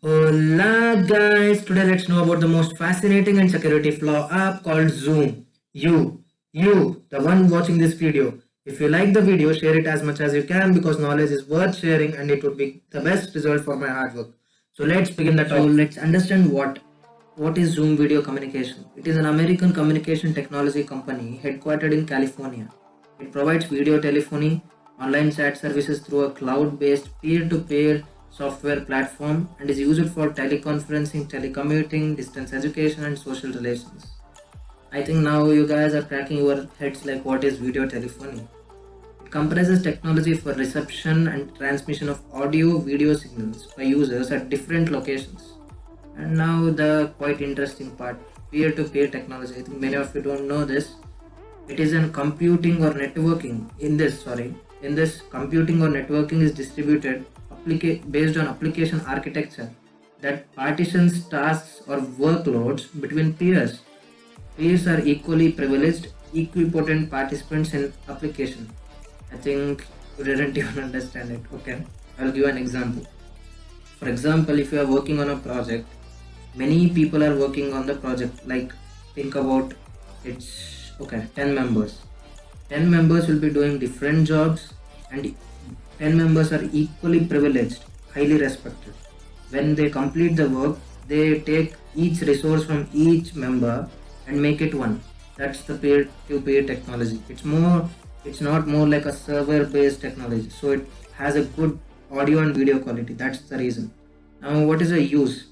Hola guys, today let's know about the most fascinating and security flaw app called Zoom. You, the one watching this video. If you like the video, share it as much as you can because knowledge is worth sharing and it would be the best result for my hard work. So let's begin the topic. So let's understand what is Zoom Video Communication. It is an American communication technology company headquartered in California. It provides video telephony, online chat services through a cloud-based peer-to-peer software platform and is used for teleconferencing, telecommuting, distance education and social relations. I think now you guys are cracking your heads like what is video telephony. It comprises technology for reception and transmission of audio video signals by users at different locations. And now the quite interesting part, peer-to-peer technology. I think many of you don't know this. It is in computing or networking. In this computing or networking is distributed based on application architecture that partitions tasks or workloads between peers. Peers are equally privileged, equipotent participants in application. I think you didn't even understand it. Okay, I'll give an example. For example, if you are working on a project, many people are working on the project. Like, think about it's okay, 10 members. 10 members will be doing different jobs, and 10 members are equally privileged, highly respected. When they complete the work, they take each resource from each member and make it one. That's the peer-to-peer technology. It's not more like a server-based technology. So it has a good audio and video quality. That's the reason. Now, what is the use?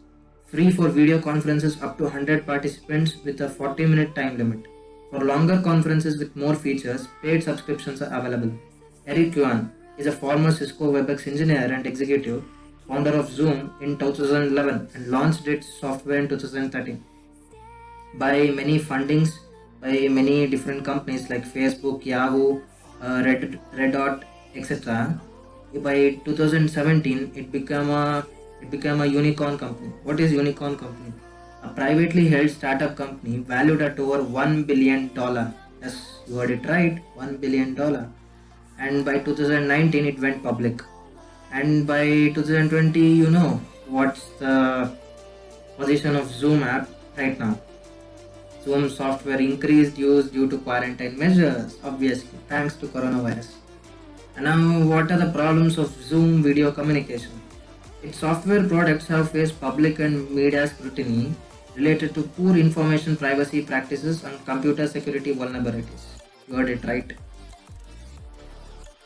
Free for video conferences up to 100 participants with a 40-minute time limit. For longer conferences with more features, paid subscriptions are available. Eric Yuan is a former Cisco WebEx engineer and executive, founder of Zoom in 2011 and launched its software in 2013. By many fundings, by many different companies like Facebook, Yahoo, Red Dot, etc. By 2017, it became a unicorn company. What is unicorn company? A privately held startup company valued at over $1 billion. Yes, you heard it right, $1 billion. And by 2019, it went public. And by 2020, you know what's the position of Zoom app right now. Zoom software increased use due to quarantine measures, obviously, thanks to coronavirus. And now, what are the problems of Zoom video communication? Its software products have faced public and media scrutiny related to poor information privacy practices and computer security vulnerabilities. You heard it right.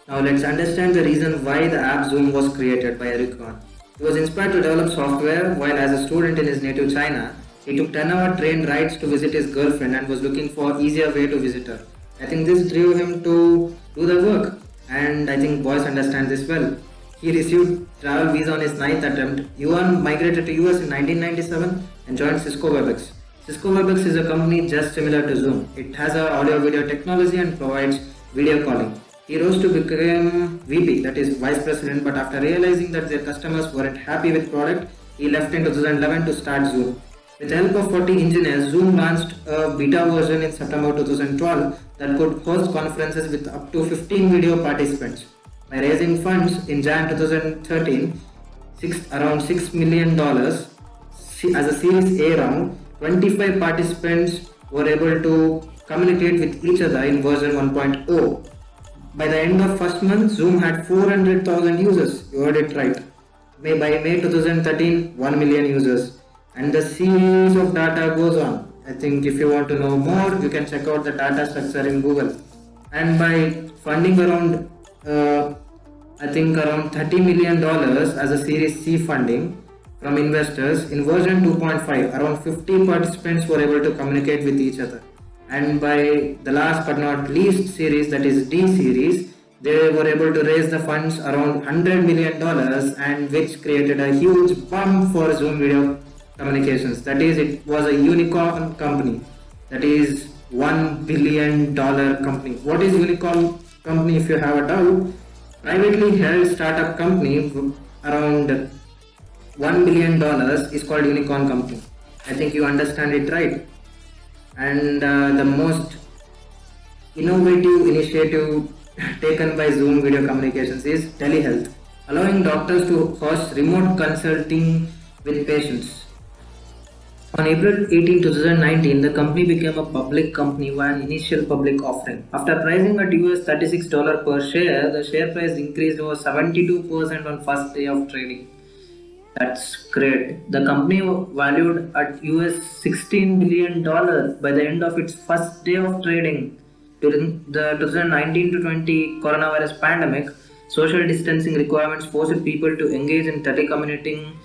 Now let's understand the reason why the app Zoom was created by Eric Yuan. He was inspired to develop software while as a student in his native China. He took 10-hour train rides to visit his girlfriend and was looking for easier way to visit her. I think this drew him to do the work, and I think boys understand this well. He received travel visa on his ninth attempt. Yuan migrated to US in 1997 and joined Cisco WebEx. Cisco WebEx is a company just similar to Zoom. It has a audio video technology and provides video calling. He rose to become VP, that is Vice President, but after realizing that their customers weren't happy with product, he left in 2011 to start Zoom. With the help of 40 engineers, Zoom launched a beta version in September 2012 that could host conferences with up to 15 video participants. By raising funds in Jan 2013, around $6 million as a Series A round, 25 participants were able to communicate with each other in version 1.0. By the end of first month, Zoom had 400,000 users. You heard it right. By May 2013, 1 million users. And the series of data goes on. I think if you want to know more, you can check out the data structure in Google. And by funding around around $30 million as a Series C funding from investors, in version 2.5, around 50 participants were able to communicate with each other. And by the last but not least series, that is D series, they were able to raise the funds around $100 million, and which created a huge bump for Zoom video communications. That is, it was a unicorn company. That is $1 billion company. What is unicorn company if you have a doubt? Privately held startup company around $1 billion is called unicorn company. I think you understand it right. And the most innovative initiative taken by Zoom Video Communications is telehealth, allowing doctors to host remote consulting with patience. On April 18, 2019, the company became a public company via an initial public offering. After pricing at $36 per share, the share price increased over 72% on first day of trading. That's great. The company valued at $16 billion by the end of its first day of trading. During the 2019 to 20 coronavirus pandemic, social distancing requirements forced people to engage in telecommuting,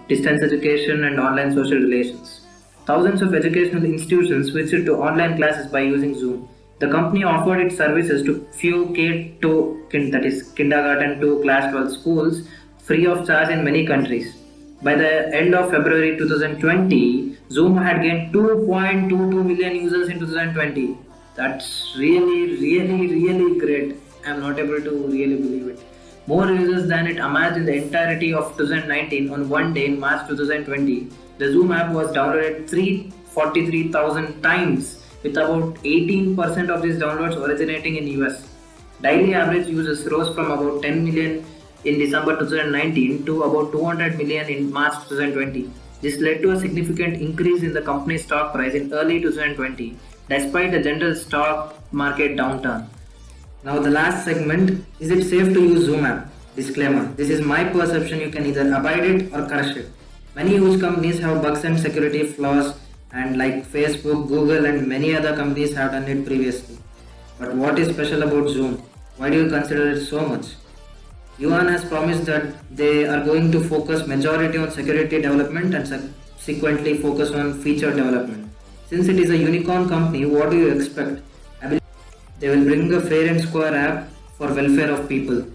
distance education, and online social relations. Thousands of educational institutions switched to online classes by using Zoom. The company offered its services to few that is kindergarten to class 12 schools free of charge in many countries. By the end of February 2020, Zoom had gained 2.22 million users in 2020. That's really great. I'm not able to really believe it. More users than it amassed in the entirety of 2019 on one day in March 2020. The Zoom app was downloaded 343,000 times, with about 18% of these downloads originating in US. Daily average users rose from about 10 million in December 2019 to about 200 million in March 2020. This led to a significant increase in the company's stock price in early 2020, despite the general stock market downturn. Now the last segment, is it safe to use Zoom app? Disclaimer, this is my perception, you can either abide it or crush it. Many huge companies have bugs and security flaws, and like Facebook, Google and many other companies have done it previously. But what is special about Zoom? Why do you consider it so much? Yuan has promised that they are going to focus majority on security development and subsequently focus on feature development. Since it is a unicorn company, what do you expect? They will bring a fair and square app for welfare of people.